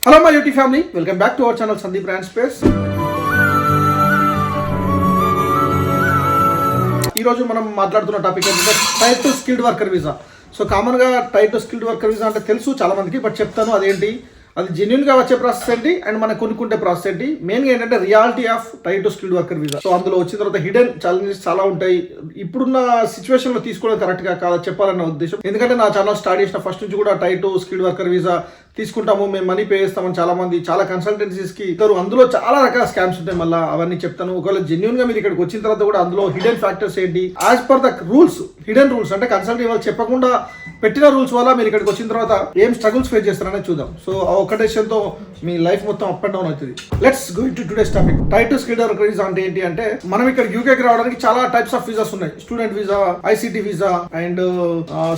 Hello my YouTube family, welcome back to our channel Sandeep brand space. ఈరోజు మనం మాట్లాడుతున్న topic ఏంటంటే tier 2 skilled worker visa. So కామన్గా tier 2 skilled worker visa అంటే తెలుసు చాలా మందికి, బట్ చెప్తాను అదేంటి, అది జెన్యున్గా వచ్చే ప్రాసెస్ ఏంటి అండ్ మనం కొనుక్కుంటే ప్రాసెస్ ఏంటి. మెయిన్గా ఏంటంటే reality of tier 2 skilled worker visa. So అందులో వచ్చిన తర్వాత హిడెన్ ఛాలెంజెస్ చాలా ఉంటాయి. ఇప్పుడున్న సిచ్యువేషన్లో తీసుకోవడం కరెక్ట్గా కాదు చెప్పాలన్న ఉద్దేశం. ఎందుకంటే నా ఛానల్ స్టార్ట్ చేసిన ఫస్ట్ నుంచి కూడా టైర్ 2 స్కిల్డ్ వర్కర్ వీసా తీసుకుంటాము, మేము మనీ పే చేస్తామని చాలా మంది చాలా కన్సల్టెన్సీస్కి ఇస్తారు. అందులో చాలా రకాల స్కామ్స్ ఉంటాయి. మళ్ళీ అవన్నీ చెప్తాను. ఒకవేళ జెన్యున్ గా మీరు ఇక్కడికి వచ్చిన తర్వాత కూడా అందులో హిడెన్ ఫ్యాక్టర్స్ ఏంటి, as per the rules, hidden rules అంటే కన్సల్టెంట్ వాళ్ళు చెప్పకుండా పెట్టిన రూల్స్ వల్ల మీరు ఇక్కడికి వచ్చిన తర్వాత ఏం స్ట్రగుల్స్ ఫేస్ చేస్తారనేది చూద్దాం. సో ఆ ఒక్క డెసిషన్తో మీ లైఫ్ మొత్తం అప్ అండ్ డౌన్ అవుతుంది. Let's go into today's topic. Tier 2 skilled worker visa అంటే ఏంటి అంటే, మనం ఇక్కడ యూకేకి రావడానికి చాలా టైప్స్ ఆఫ్ వీసాస్ ఉన్నాయి. Student visa, ICT visa and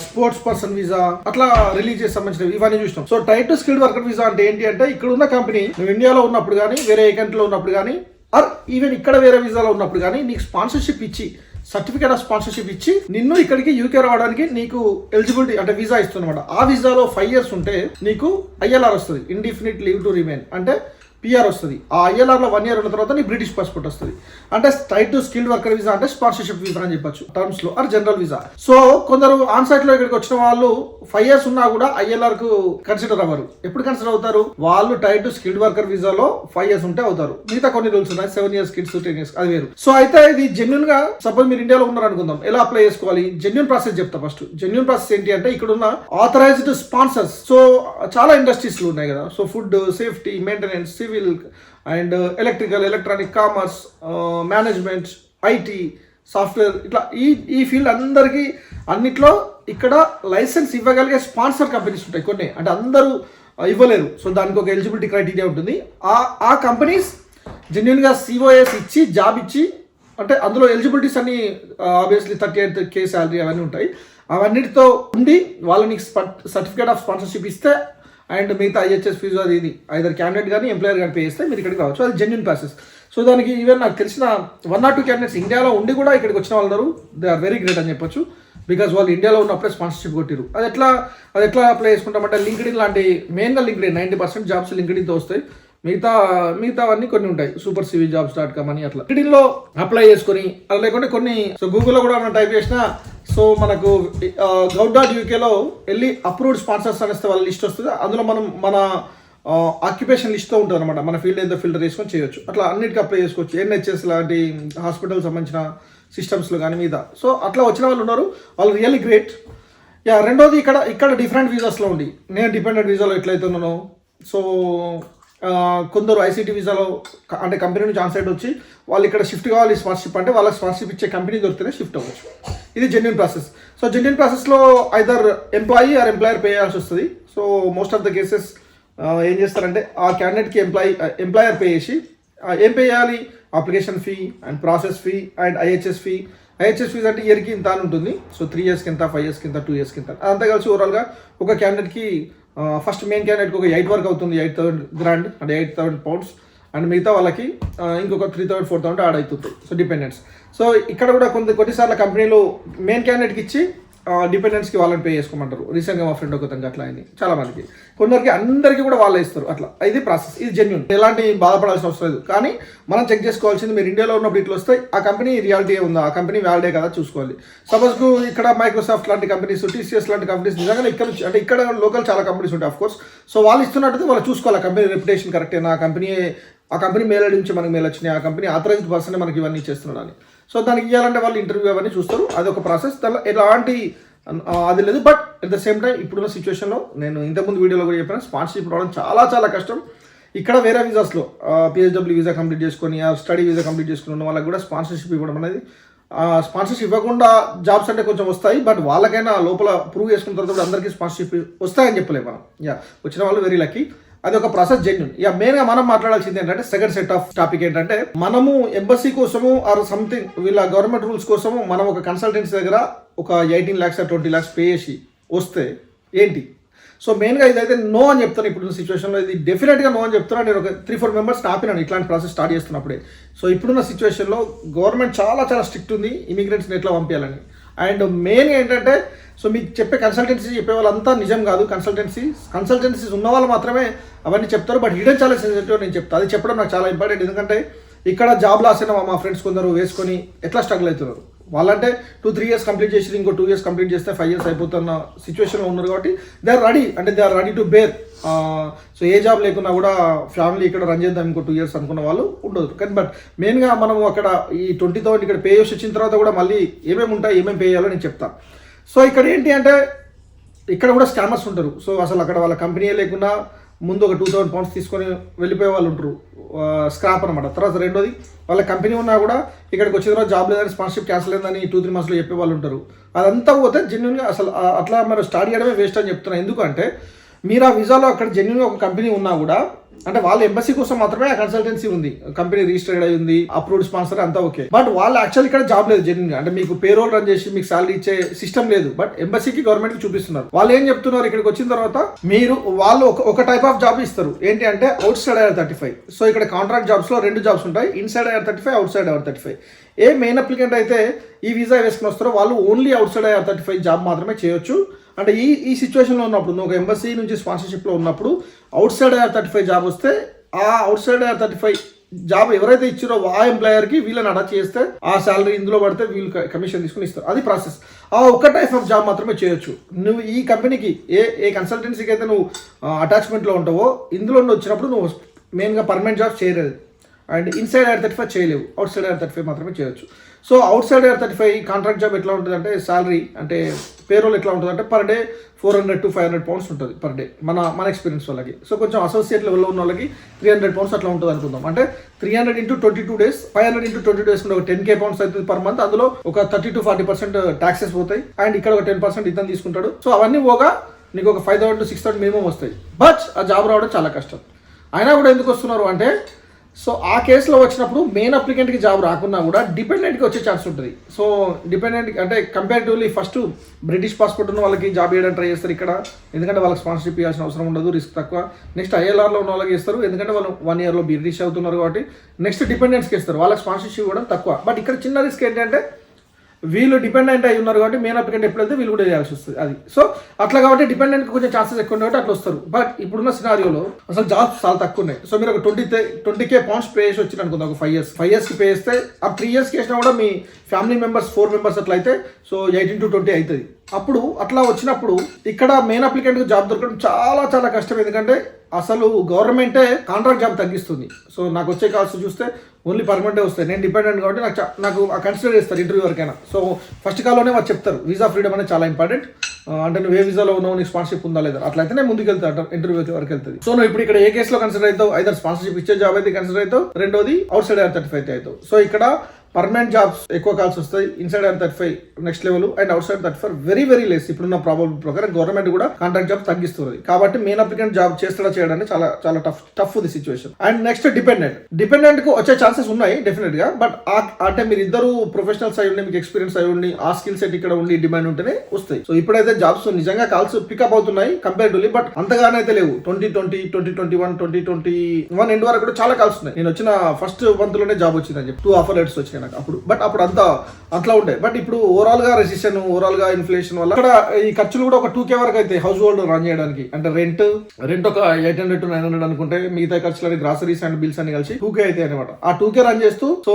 sports person visa, అట్లా రిలీజియస్ సంబంధించినవి ఇవన్నీ చూసినాం. So tier 2 skilled worker visa అంటే ఏంటి అంటే, ఇక్కడ ఉన్న కంపెనీ నువ్వు ఇండియాలో ఉన్నప్పుడు కానీ, వేరే ఏ కంట్రీలో ఉన్నప్పుడు కానీ, ఆర్ ఈవెన్ ఇక్కడ వేరే వీసాలో ఉన్నప్పుడు కానీ నీకు స్పాన్సర్షిప్ ఇచ్చి, సర్టిఫికేట్ ఆఫ్ స్పాన్సర్షిప్ ఇచ్చి నిన్ను ఇక్కడికి యూకే రావడానికి నీకు ఎలిజిబిలిటీ అంటే వీసా ఇస్తున్నమాట. ఆ వీసాలో 5 years ఉంటే నీకు ఐఎల్ఆర్ వస్తుంది, ఇండిఫినిట్ లీవ్ టు రిమైన్ అంటే పిఆర్ వస్తుంది. ఆ ఐఎల్ఆర్లో 1 year ఉన్న తర్వాత నీ బ్రిటిష్ పాస్పోర్ట్ వస్తుంది. అంటే టైర్ 2 స్కిల్డ్ వర్కర్ వీసా అంటే స్పాన్సర్షిప్ వీసా అని చెప్పొచ్చు టర్మ్స్ లో, ఆర్ జనరల్ వీసా. సో కొందరు ఆన్ సైట్ లో ఇక్కడికి వచ్చిన వాళ్ళు 5 years ఉన్నా కూడా ఐఎల్ఆర్ కు కన్సిడర్ అవ్వరు. ఎప్పుడు కన్సిడర్ అవుతారు? వాళ్ళు టైర్ 2 స్కిల్డ్ వర్కర్ వీసాలో 5 years ఉంటే అవుతారు. మిగతా కొన్ని రూల్స్ ఉన్నాయి, 7 years కిడ్స్, 10 years, అది వేరు. సో అయితే ఇది జెన్యున్ గా సపోజ్ మీరు ఇండియాలో ఉన్నారు అనుకుందాం, ఎలా అప్లై చేసుకోవాలి? జెన్యున్ ప్రాసెస్ చెప్తా. ఫస్ట్ జెన్యున్ ప్రాసెస్ ఏంటి అంటే, ఇక్కడ ఉన్న ఆథరైజ్డ్ స్పాన్సర్స్, సో చాలా ఇండస్ట్రీస్ ఉన్నాయి కదా, so food, safety, maintenance, civil and electrical, electronic, commerce, management, IT, software, ఇట్లా ఈ ఫీల్డ్ అందరికీ అన్నిట్లో ఇక్కడ లైసెన్స్ ఇవ్వగలిగే స్పాన్సర్ కంపెనీస్ ఉంటాయి కొన్ని. అంటే అందరూ ఇవ్వలేరు. సో దానికి ఒక ఎలిజిబిలిటీ క్రైటీరియా ఉంటుంది. ఆ కంపెనీస్ జెన్యున్గా సిఓఎస్ ఇచ్చి, జాబ్ ఇచ్చి, అంటే అందులో ఎలిజిబిలిటీస్ అన్ని ఆబ్వియస్లీ 38K శాలరీ అవన్నీ ఉంటాయి. అవన్నిటితో ఉండి వాళ్ళని సర్టిఫికేట్ ఆఫ్ స్పాన్సర్షిప్ ఇస్తే అండ్ మిగతా ఐహెచ్ఎస్ ఫీజు అది ఇది ఐదర్ క్యాండిడేట్ కానీ ఎంప్లాయర్ కానీ పే చేస్తే మీరు ఇక్కడికి రావచ్చు. అది జెన్యున్ ప్రాసెస్. సో దానికి ఈవెన్ నాకు తెలిసిన 1 or 2 క్యాండిడేట్స్ ఇండియాలో ఉండి కూడా ఇక్కడికి వచ్చిన వాళ్ళు ఉన్నారు. దే ఆర్ వెరీ గ్రేట్ అని చెప్పొచ్చు. బికాజ్ వాళ్ళు ఇండియాలో ఉన్నప్పుడే స్పాన్సర్షిప్ కొట్టిరు. అది ఎట్లా అప్లై చేసుకుంటామంటే, లింక్డ్ఇన్ లాంటి, మెయిన్గా లింక్డ్ఇన్ 90% జాబ్స్ లింక్డ్ఇన్తో వస్తాయి. మిగతావన్నీ కొన్ని ఉంటాయి, సూపర్ సివి జాబ్స్.com అని అట్లా లింక్డ్ఇన్లో అప్లై చేసుకొని, అలా లేకుంటే కొన్ని, సో గూగుల్లో కూడా మనం టైప్ చేసినా సో మనకు gov.ukలో వెళ్ళి అప్రూవ్డ్ స్పాన్సర్స్ అనేస్తే వాళ్ళ లిస్ట్ వస్తుంది. అందులో మనం మన ఆక్యుపేషన్ లిస్ట్తో ఉంటుంది అనమాట. మన ఫీల్డ్ ఏదో ఫిల్టర్ చేసుకొని చేయొచ్చు. అట్లా అన్నిటికీ అప్లై చేసుకోవచ్చు. ఎన్హెచ్ఎస్ లాంటి హాస్పిటల్ సంబంధించిన సిస్టమ్స్లో కానీ మీద. సో అట్లా వచ్చిన వాళ్ళు ఉన్నారు, వాళ్ళు రియల్లీ గ్రేట్. రెండోది ఇక్కడ డిఫరెంట్ వీసాస్లో ఉండి, నేను డిపెండెంట్ వీసాలో ఎట్లయితే ఉన్నానో, సో కొందరు ఐసిటీ వీసాలో అంటే కంపెనీ నుంచి ఆన్ సైడ్ వచ్చి వాళ్ళు ఇక్కడ షిఫ్ట్ కావాలి స్పాన్సర్షిప్ అంటే, వాళ్ళకి స్పాన్సర్షిప్ ఇచ్చే కంపెనీ దొరికితేనే షిఫ్ట్ అవ్వచ్చు. ఇది జెన్యున్ ప్రాసెస్. సో జెన్యున్ ప్రాసెస్లో either employee are employer pay చేయాల్సి వస్తుంది. So most of the cases ఏం చేస్తారంటే, ఆ క్యాండిడేట్కి ఎంప్లాయర్ పే చేసి, ఏం పే చేయాలి? Application fee and process fee and IHS fee. IHS fees అంటే ఇయర్కి ఇంత అని ఉంటుంది. సో 3 years కింద, 5 years కింద, 2 years కింద, అంతా కలిసి ఓవరాల్గా ఒక క్యాండిడేట్కి ఫస్ట్ మెయిన్ క్యాండిడేట్కి ఒక 8 వరకు అవుతుంది, 8,000 grand అంటే 8,000 pounds. అండ్ మిగతా వాళ్ళకి ఇంకొక 3,000, 4,000 యాడ్ అవుతుంది. So dependents. సో ఇక్కడ కూడా కొన్నిసార్లు కంపెనీలు మెయిన్ క్యాండిడేట్కి ఇచ్చి డిపెండెంట్స్కి వాళ్ళని పే చేసుకోమంటారు. రీసెంట్గా మా ఫ్రెండ్ ఒక అట్లా అయింది చాలా మందికి. కొందరికి అందరికీ కూడా వాళ్ళే ఇస్తారు. అట్లా ఇది ప్రాసెస్. ఇది జెన్యున్, ఎలాంటి బాధపడాల్సిన అవసరం లేదు. కానీ మనం చెక్ చేసుకోవాల్సింది, మీరు ఇండియాలో ఉన్నప్పుడు ఇట్లా వస్తాయి, ఆ కంపెనీ రియాలిటీ ఉందా, ఆ కంపెనీ వ్యాలిడే కదా చూసుకోవాలి. సపోజ్ ఇక్కడ మైక్రోసాఫ్ట్ లాంటి కంపెనీస్, టీసీఎస్ లాంటి కంపెనీస్ నిజంగా ఇక్కడ నుంచి, అంటే ఇక్కడ లోకల్ చాలా కంపెనీస్ ఉంటాయి ఆఫ్ కోర్స్. సో వాళ్ళు ఇస్తున్నట్టు వాళ్ళు చూసుకోవాలి, ఆ కంపెనీ రెప్యుటేషన్ కరెక్టేనా, ఆ కంపెనీ మెయిల్ ఐడి నుంచి మనకి మెయిల్ వచ్చినాయి, ఆ కంపెనీ ఆథరైజ్డ్ పర్సన్ మనకి ఇవన్నీ చేస్తున్నాడు అని. సో దానికి ఇవ్వాలంటే వాళ్ళు ఇంటర్వ్యూ అవన్నీ చూస్తారు. అది ఒక ప్రాసెస్. ఎలాంటి అది లేదు. But at the same time ఇప్పుడున్న సిచ్యువేషన్లో, నేను ఇంతకుముందు వీడియోలో కూడా చెప్పాను, స్పాన్సర్షిప్ రావడం చాలా కష్టం. ఇక్కడ వేరే వీసాస్లో పిహెచ్డబ్ల్యూ వీసా కంప్లీట్ చేసుకొని, స్టడీ వీసా కంప్లీట్ చేసుకుని ఉన్న వాళ్ళకి కూడా స్పాన్సర్షిప్ ఇవ్వడం అనేది, స్పాన్సర్షిప్ ఇవ్వకుండా జాబ్స్ అంటే కొంచెం వస్తాయి, బట్ వాళ్ళకైనా లోపల ప్రూవ్ చేసుకున్న తర్వాత కూడా అందరికీ స్పాన్సర్షిప్ వస్తాయని చెప్పలేము మనం. వచ్చిన వాళ్ళు వెరీ లక్కీ. అది ఒక ప్రాసెస్ జెన్యున్. మెయిన్గా మనం మాట్లాడాల్సింది ఏంటంటే, సెకండ్ సెట్ ఆఫ్ టాపిక్ ఏంటంటే, మనము ఎంబసీ కోసము ఆర్ సంథింగ్ వీళ్ళ గవర్నమెంట్ రూల్స్ కోసము మనం ఒక కన్సల్టెన్సీ దగ్గర ఒక 18 lakhs or 20 lakhs పే చేసి వస్తే ఏంటి? సో మెయిన్గా ఇదైతే నో అని చెప్తాను. ఇప్పుడున్న సిచ్యువేషన్లో ఇది డెఫినెట్గా నో అని చెప్తున్నాను. నేను ఒక 3-4 members ఆపినాను ఇట్లాంటి ప్రాసెస్ స్టార్ట్ చేస్తున్నప్పుడే. సో ఇప్పుడున్న సిచ్యువేషన్లో గవర్నమెంట్ చాలా స్ట్రిక్ట్ ఉంది ఇమిగ్రెంట్స్ని ఎట్లా పంపించాలని. అండ్ మెయిన్గా ఏంటంటే సో మీకు చెప్పే కన్సల్టెన్సీ చెప్పే వాళ్ళంతా నిజం కాదు. కన్సల్టెన్సీస్ ఉన్న వాళ్ళు మాత్రమే అవన్నీ చెప్తారు. బట్ హిడెన్ చాలా సెన్సిటివ్ నేను చెప్తాను. అది చెప్పడం నాకు చాలా ఇంపార్టెంట్. ఎందుకంటే ఇక్కడ జాబ్ లాస్ అయిన మా ఫ్రెండ్స్ కొందరు వేసుకొని ఎట్లా స్ట్రగుల్ అవుతున్నారు. వాళ్ళంటే 2-3 years కంప్లీట్ చేసి ఇంకో 2 years కంప్లీట్ చేస్తే 5 years అయిపోతున్న సిచ్యువేషన్లో ఉన్నారు. కాబట్టి they are ready to bear. So a job లేకున్నా కూడా ఫ్యామిలీ ఇక్కడ రన్ చేద్దాం ఇంకో 2 years అనుకున్న వాళ్ళు ఉండదు. కానీ బట్ మెయిన్గా మనం అక్కడ ఈ 20,000 ఇక్కడ పే చేసి వచ్చిన తర్వాత కూడా మళ్ళీ ఏమేమి ఉంటాయి, ఏమేమి పే చేయాలో నేను చెప్తాను. సో ఇక్కడ ఏంటి అంటే ఇక్కడ కూడా స్కామర్స్ ఉంటారు. సో అసలు అక్కడ వాళ్ళ కంపెనీ లేకుండా ముందు ఒక 2,000 pounds తీసుకొని వెళ్ళిపోయే వాళ్ళు ఉంటారు, స్క్రాప్ అనమాట. తర్వాత రెండోది వాళ్ళ కంపెనీ ఉన్నా కూడా ఇక్కడికి వచ్చిన తర్వాత జాబ్ లేదని, స్పాన్సర్షిప్ క్యాన్సిల్ అయిందని 2-3 monthsలో చెప్పే వాళ్ళు ఉంటారు. అదంతా పోతే జెన్యున్గా అసలు అట్లా మనం స్టార్ట్ చేయడమే వేస్ట్ అని చెప్తున్నాను. ఎందుకంటే మీరు ఆ వీసాలో అక్కడ జెన్యున్గా ఒక కంపెనీ ఉన్నా కూడా అంటే వాళ్ళ ఎంబసీ కోసం మాత్రమే ఆ కన్సల్టెన్సీ ఉంది, కంపెనీ రిజిస్టర్డ్ అయి ఉంది, అప్రూవ్డ్ స్పాన్సర్ అంతా ఓకే. బట్ వాళ్ళు యాక్చువల్ ఇక్కడ జాబ్ లేదు జెన్యున్గా, అంటే మీకు పేరోల్ రన్ చేసి మీకు సాలరీ ఇచ్చే సిస్టమ్ లేదు. బట్ ఎంబసీకి గవర్నమెంట్కి చూపిస్తున్నారు. వాళ్ళు ఏం చెప్తున్నారు, ఇక్కడికి వచ్చిన తర్వాత వాళ్ళు ఒక టైప్ ఆఫ్ జాబ్ ఇస్తారు. ఏంటి అంటే అవుట్ సైడ్ IR35. సో ఇక్కడ కాంట్రాక్ట్ జాబ్స్లో 2 jobs ఉంటాయి, inside IR35, out side IR35. ఏ మెయిన్ అప్లికెంట్ అయితే ఈ వీసా వేసుకుని వస్తారో వాళ్ళు only out side IR35 job మాత్రమే చేయొచ్చు. అంటే ఈ సిచ్యువేషన్లో ఉన్నప్పుడు నువ్వు ఒక ఎంబసీ నుంచి స్పాన్సర్షిప్లో ఉన్నప్పుడు అవుట్ సైడ్ IR35 జాబ్ వస్తే ఆ అవుట్ సైడ్ IR35 జాబ్ ఎవరైతే ఇచ్చారో ఆ ఎంప్లాయర్కి వీళ్ళని అటాచ్ చేస్తే ఆ శాలరీ ఇందులో పడితే వీళ్ళు కమిషన్ తీసుకుని ఇస్తారు. అది ప్రాసెస్. ఆ ఒక్క టైప్ ఆఫ్ జాబ్ మాత్రమే చేయొచ్చు. నువ్వు ఈ కంపెనీకి ఏ కన్సల్టెన్సీకి అయితే నువ్వు అటాచ్మెంట్లో ఉంటావో ఇందులో వచ్చినప్పుడు నువ్వు మెయిన్గా పర్మనెంట్ జాబ్ చేయలేదు. అండ్ ఇన్సైడ్ IR35 చేయలేవు, అవుట్ సైడ్ IR35 మాత్రమే చేయొచ్చు. So out side IR35 contract job ఎట్లా ఉంటుంది అంటే శాలరీ అంటే పేరోల్ ఎట్లా ఉంటుంది అంటే పర్ డే 400 to 500 pounds ఉంటుంది పర్ డే మన ఎక్స్పీరియన్స్ వాళ్ళకి. సో కొంచెం అసోసియేట్ లెవెల్లో ఉన్న వాళ్ళకి 300 pounds అట్లా ఉంటుంది అనుకుందాం. అంటే 300 into 22 days, 500 into 22 days ఒక 10K pounds అవుతుంది పర్ మంత్. అందులో ఒక 30 to 40% ట్యాక్సెస్ పోతాయి అండ్ ఇక్కడ ఒక 10% ఇతను తీసుకుంటాడు. సో అవన్నీ పోగా నీకు ఒక 5,000 to 6,000 మినిమం వస్తాయి. బట్ ఆ జాబ్ రావడం చాలా కష్టం. అయినా కూడా ఎందుకు వస్తున్నారు అంటే సో ఆ కేసులో వచ్చినప్పుడు మెయిన్ అప్లికెంట్కి జాబ్ రాకున్నా కూడా డిపెండెంట్కి వచ్చే ఛాన్స్ ఉంటుంది. సో డిపెండెంట్ అంటే కంపారిటివ్లీ ఫస్ట్ బ్రిటిష్ పాస్పోర్ట్ ఉన్న వాళ్ళకి జాబ్ చేయడానికి ట్రై చేస్తారు ఇక్కడ, ఎందుకంటే వాళ్ళకి స్పాన్సర్షిప్ ఇవ్వాల్సిన అవసరం ఉండదు, రిస్క్ తక్కువ. నెక్స్ట్ ILRలో ఉన్న వాళ్ళకి ఇస్తారు, ఎందుకంటే వాళ్ళు 1 yearలో బ్రిటిష్ అవుతున్నారు కాబట్టి. నెక్స్ట్ డిపెండెంట్స్కి ఇస్తారు, వాళ్ళకి స్పాన్సర్షిప్ ఇవ్వడం తక్కువ. బట్ ఇక్కడ చిన్న రిస్క్ ఏంటంటే వీళ్ళు డిపెండెంట్ అయి ఉన్నారు కాబట్టి మెయిన్ అప్లికెంట్ ఎప్పుడైతే వీళ్ళు కూడా చేయాల్సి వస్తుంది. అది సో అట్లా కాబట్టి డిపెండెంట్కి కొంచెం ఛాన్సెస్ ఎక్కువ ఉన్నాయి కాబట్టి అట్లా వస్తారు. బట్ ఇప్పుడున్న సినారియోలో అసలు జాబ్స్ చాలా తక్కువ ఉన్నాయి. సో మీరు ఒక 20K pounds పే చేసి వచ్చిన అనుకుందాం, ఒక 5 yearsకి పే చేస్తే ఆ 3 yearsకి వేసినా కూడా మీ ఫ్యామిలీ మెంబర్స్ 4 members అట్లా అయితే సో 18 to 20 అవుతుంది. అప్పుడు అట్లా వచ్చినప్పుడు ఇక్కడ మెయిన్ అప్లికెంట్కి జాబ్ దొరకడం చాలా చాలా కష్టం. ఎందుకంటే అసలు గవర్నమెంటే కాంట్రాక్ట్ జాబ్ తగ్గిస్తుంది. సో నాకు వచ్చే కాల్స్ చూస్తే ఓన్లీ పర్మనెంటే వస్తాయి. నేను డిపెండెంట్ కాబట్టి నాకు కన్సిడర్ చేస్తారు ఇంటర్వ్యూ వరకైనా. సో ఫస్ట్ కాల్లోనే వాళ్ళు చెప్తారు వీసా ఫ్రీడమ్ అనేది చాలా ఇంపార్టెంట్. అంటే నువ్వు ఏ వీసాలో ఉన్నావు, నీకు స్పాన్సర్షిప్ ఉందా లేదా, అట్లయితేనే ముందుకు వెళ్తాడు ఇంటర్వ్యూ వరకు వెళ్తుంది. సో నువ్వు ఇప్పుడు ఇక్కడ ఏ కేసులో కన్సిడర్ అవుతావు, ఐదర్ స్పాన్సర్షిప్ ఇచ్చే జాబ్ అయితే కన్సిడర్ అవుతావు, రెండోది అవుట్ సైడ్ IR35 అవుతావు. సో ఇక్కడ పర్మనెంట్ జాబ్స్ ఎక్కువ కాల్స్ వస్తాయి, inside IR35 next level and out side IR35 very very less. ఇప్పుడున్న ప్రాబ్లం ప్రకారం గవర్నమెంట్ కూడా కాంట్రాక్ట్ జాబ్ తగ్గిస్తుంది కాబట్టి మెయిన్ అప్లికెంట్ జాబ్ చేస్తాడా చేయడానికి చాలా చాలా tough the situation. And next dependent కు వచ్చే ఛాన్సెస్ ఉన్నాయి డెఫినెట్ గా. బట్ అంటే మీరు ఇద్దరు ప్రొఫెషనల్స్ అయి ఉండి, మీకు ఎక్స్పీరియన్స్ అయి ఉండి, ఆ స్కిల్ సెట్ ఇక్కడ ఉండి డిమాండ్ ఉంటేనే వస్తాయి. సో ఇప్పుడైతే జాబ్స్ నిజంగా కాల్స్ పికప్ అవుతున్నాయి కంపేర్టివ్లీ, బట్ అంతగానే అయితే లేవు. 2020, 2021, 2021 ఎండ్ వరకు కూడా చాలా కాల్స్ ఉన్నాయి. నేను వచ్చిన ఫస్ట్ మంత్ లోనే జాబ్ వచ్చిందని చెప్పి 2 offer letters వచ్చినాయి నాకు అప్పుడు. బట్ అప్పుడు అట్లా ఉండే. బట్ ఇప్పుడు ఓవరాల్ గా రెసిషన్, ఓవరాల్ గా ఇన్ఫ్లేషన్ వల్ల ఇక్కడ ఈ ఖర్చులు కూడా ఒక 2K వరకు అయితే హౌస్ హోల్డ్ రన్ చేయడానికి. అంటే రెంట్ ఒక 800 to 900 అనుకుంటే మిగతా ఖర్చులని గ్రాసరీస్ అండ్ బిల్స్ అని కలిసి 2K అయితే అనమాట. ఆ 2K రన్ చేస్తూ సో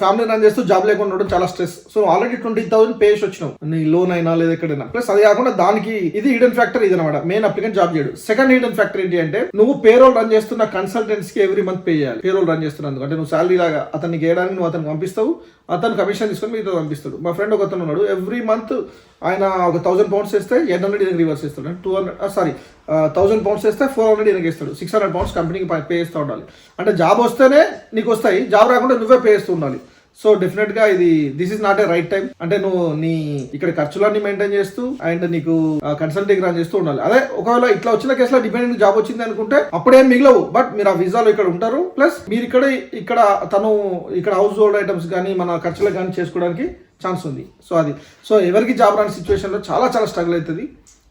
ఫ్యామిలీ రన్ చేస్తూ జాబ్ లేకుండా ఉండడం చాలా స్ట్రెస్. సో ఆల్రెడీ 20,000 పే చేసి వచ్చినావు, నీ లోన్ అయినా లేదా ఎక్కడైనా. ప్లస్ అది కాకుండా దానికి ఇది హిడెన్ ఫ్యాక్టర్ ఇది అనమాట, మెయిన్ అప్లికెంట్ జాబ్ చేయడు. సెకండ్ హిడెన్ ఫ్యాక్టర్ ఏంటి అంటే నువ్వు పేరోల్ రన్ చేస్తున్న కన్సల్టెంట్స్ కి ఎవ్రీ మంత్ పే చేయాలి. పేరోల్ రన్ చేస్తున్నందుకు అంటే నువ్వు సాలరీ లాగా అతనికి వేయడానికి నువ్వు అతను పంపిస్తావు, అతను కమిషన్ తీసుకొని మీతో పంపిస్తాడు. మా ఫ్రెండ్ ఒక అతను ఉన్నాడు, ఎవ్రీ మంత్ ఆయన ఒక 1,000 pounds వేస్తే 800 ఈయనకి రివర్స్ ఇస్తాడు. 1,000 pounds వేస్తే 400 ఈయనకి ఇస్తాడు. 600 pounds కంపెనీకి పే చేస్తూ ఉండాలి. అంటే జాబ్ వస్తేనే నీకు వస్తాయి, జాబ్ రాకుండా నువ్వే పే చేస్తూ ఉండాలి. సో డెఫినెట్ గా this is not a right time. అంటే నువ్వు నీ ఇక్కడ ఖర్చులన్నీ మెయింటైన్ చేస్తూ అండ్ నీకు కన్సల్టింగ్ రన్ చేస్తూ ఉండాలి. అదే ఒకవేళ ఇట్లా వచ్చిన కేసులో డిపెండెంట్ జాబ్ వచ్చింది అనుకుంటే అప్పుడేం మిగలవు, బట్ మీరు ఆ వీసాలో ఇక్కడ ఉంటారు. ప్లస్ మీరు ఇక్కడ తను ఇక్కడ హౌస్ హోల్డ్ ఐటమ్స్ కానీ మన ఖర్చులకు కానీ చేసుకోవడానికి ఛాన్స్ ఉంది. సో ఎవరికి జాబ్ రాని సిచ్యువేషన్లో చాలా చాలా స్ట్రగుల్ అవుతుంది.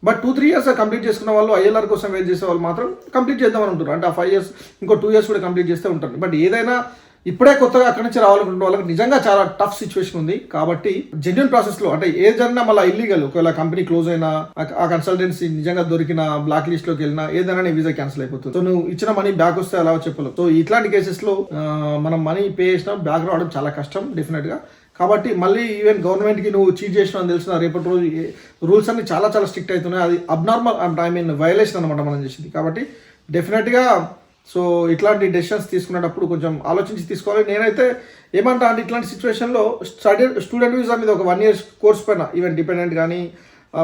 బట్ 2-3 years కంప్లీట్ చేసుకున్న వాళ్ళు, ILR కోసం వెయిట్ చేసే వాళ్ళు మాత్రం కంప్లీట్ చేద్దామని ఉంటారు. అంటే ఆ 5 years ఇంకో 2 years కూడా కంప్లీట్ చేస్తే ఉంటారు. బట్ ఏదైనా ఇప్పుడే కొత్తగా అక్కడి నుంచి రావాలనుకుంటే వాళ్ళకి నిజంగా చాలా టఫ్ సిచ్యువేషన్ ఉంది. కాబట్టి జెన్యున్ ప్రాసెస్ లో అంటే ఏదైనా మళ్ళీ ఇల్లీగల్, ఒకవేళ కంపెనీ క్లోజ్ అయినా ఆ కన్సల్టెన్సీ నిజంగా దొరికిన బ్లాక్ లిస్ట్ లోకి వెళ్ళినా ఏదైనా నీ వీసా క్యాన్సిల్ అయిపోతుంది. సో నువ్వు ఇచ్చిన మనీ బ్యాక్ వస్తే అలా చెప్పలేవు. సో ఇట్లాంటి కేసెస్ లో మనం మనీ పే చేసినా బ్యాక్ రావడం చాలా కష్టం డెఫినెట్ గా. కాబట్టి మళ్ళీ ఈవెన్ గవర్నమెంట్కి నువ్వు చీట్ చేసినా అని తెలిసిన రేపటి రోజు రూల్స్ అన్ని చాలా చాలా స్ట్రిక్ట్ అవుతున్నాయి. అది అబ్నార్మల్ వైలేషన్ అనమాట మనం చేసింది. కాబట్టి డెఫినెట్గా సో ఇట్లాంటి డెసిషన్స్ తీసుకునేటప్పుడు కొంచెం ఆలోచించి తీసుకోవాలి. నేనైతే ఏమంటా అంటే ఇట్లాంటి సిచ్యువేషన్లో స్టూడెంట్ వీసా మీద ఒక 1 year కోర్స్ పైన ఈవెన్ డిపెండెంట్ కానీ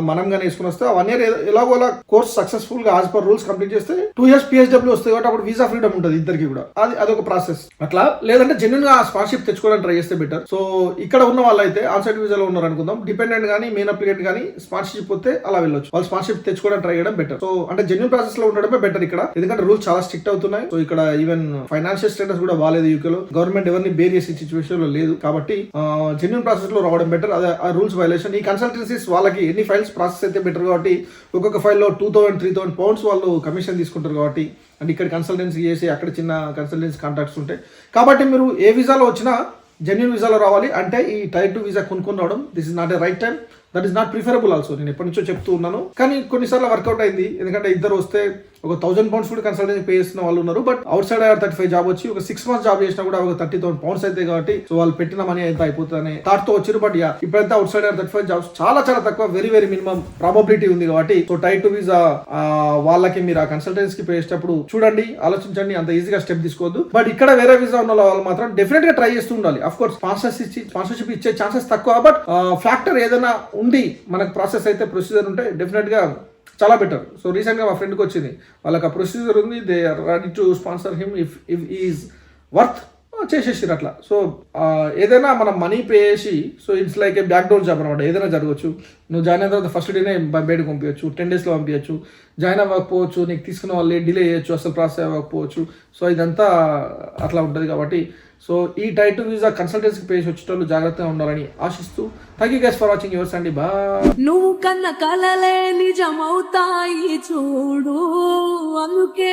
మనం కానీ వేసుకుని వస్తే 1 year ఎలాగోలా కోర్స్ సక్సెస్ఫుల్ గా యాజ్ పర్ రూల్స్ కంప్లీట్ చేస్తే 2 years PSW వస్తుంది. కాబట్టి అప్పుడు వీసా ఫ్రీడమ్ ఉంటుంది ఇద్దరికి కూడా. అదొక ప్రాసెస్. అట్లా లేదంటే జెన్యున్ గా స్పాన్సర్షిప్ తెచ్చుకోవడానికి ట్రై చేస్తే బెటర్. సో ఇక్కడ ఉన్న వాళ్ళైతే ఆన్సైడ్ వీసాలో ఉన్నారు అనుకుందాం, డిపెండెంట్ కానీ మెయిన్ అప్లికెంట్ కానీ స్పాన్సర్షిప్ వస్తే అలా వెళ్ళొచ్చు. వాళ్ళు స్పాన్సర్షిప్ తెచ్చుకోవడానికి ట్రై చేయడం బెటర్. సో అంటే జెన్యున్ ప్రాసెస్ లో ఉండడమే బెటర్ ఇక్కడ, ఎందుకంటే రూల్స్ చాలా స్ట్రిక్ట్ అవుతున్నాయి. సో ఇక్కడ ఈవెన్ ఫైనాన్షియల్ స్టేటస్ కూడా బాగాలేదు యూకేలో, గవర్నమెంట్ ఎవరిని బేర్ చేసే సిచ్యువేషన్ లో లేదు. కాబట్టి జెన్యున్ ప్రాసెస్ లో రావడం బెటర్. అదే ఆ రూల్స్ వైలేషన్. ఈ కన్సల్టెన్సీస్ వాళ్ళకి ఎన్ని ఫైల్స్ ప్రాసెస్ అయితే బెటర్ కాబట్టి ఒక్కొక్క ఫైల్లో 2,000-3,000 pounds వాళ్ళు కమిషన్ తీసుకుంటారు. కాబట్టి అండ్ ఇక్కడ కన్సల్టెన్సీ చేసి అక్కడ చిన్న కన్సల్టెన్సీ కాంట్రాక్ట్స్ ఉంటాయి. కాబట్టి మీరు ఏ వీసాలో వచ్చినా జెన్యున్ వీసాలో రావాలి. అంటే ఈ టైర్ 2 వీసా కొనుక్కొని రావడం this is not a right time, that is not preferable also. నేను ఎప్పటి నుంచో చెప్తూ ఉన్నాను, కానీ కొన్నిసార్లు వర్కౌట్ అయింది. ఎందుకంటే ఇద్దరు వస్తే ఒక 1,000 pounds కూడా కన్సల్టెన్సీ పే చేసిన వాళ్ళు ఉన్నారు. But out side IR35 job వచ్చి ఒక 6 months జాబ్ చేసినా కూడా ఒక 30,000 pounds అయితే కాబట్టి సో వాళ్ళు పెట్టిన మనీ అయితే అయిపోతుందని థాట్ తో వచ్చారు. బట్ ఇప్పుడైతే అవుట్ సైడ్ IR35 జాబ్స్ చాలా చాలా తక్కువ, వెరీ వెరీ మినిమం ప్రాబబిలిటీ ఉంది. కాబట్టి సో టైర్ 2 వీసా వాళ్ళకి మీరు ఆ కన్సల్టెన్సీకి పే చేసేటప్పుడు చూడండి, ఆలోచించండి, అంత ఈజీగా స్టెప్ తీసుకోవద్దు. బట్ ఇక్కడ వేరే వీసా ఉన్న వాళ్ళు మాత్రం డెఫినెట్ గా ట్రై చేస్తూ ఉండాలి. అఫ్ కోర్స్ స్పాన్సర్షిప్ ఇచ్చే ఛాన్సెస్ తక్కువ, బట్ ఫ్యాక్టర్ ఏదైనా ఉండి మనకు ప్రాసెస్ అయితే ప్రొసీజర్ ఉంటే డెఫినెట్ గా చాలా బెటర్. సో రీసెంట్గా మా ఫ్రెండ్కి వచ్చింది, వాళ్ళకి ఆ ప్రొసీజర్ ఉంది, they are ready to sponsor him if is worth చేసేసారు అట్లా. సో ఏదైనా మనం మనీ పే చేసి, so it's like a back door job అనమాట. ఏదైనా జరగవచ్చు. నువ్వు జాయిన్ అయిన తర్వాత ఫస్ట్ డేనే బయటకు పంపించచ్చు, 10 days పంపించచ్చు, జాయిన్ అవ్వకపోవచ్చు, నీకు తీసుకున్న వాళ్ళు డిలే చేయొచ్చు, అసలు ప్రాసెస్ అవ్వకపోవచ్చు. సో ఇదంతా అట్లా ఉంటుంది. కాబట్టి సో ఈ టైర్ 2 వీసా కన్సల్టెన్సీకి పే చేసి వచ్చేటోళ్ళు జాగ్రత్తగా ఉండాలని ఆశిస్తూ thank you guys for watching. Yours అండి, బాయ్. నువ్వు కన్న కలలే నిజమవుతాయి చూడు, అందుకే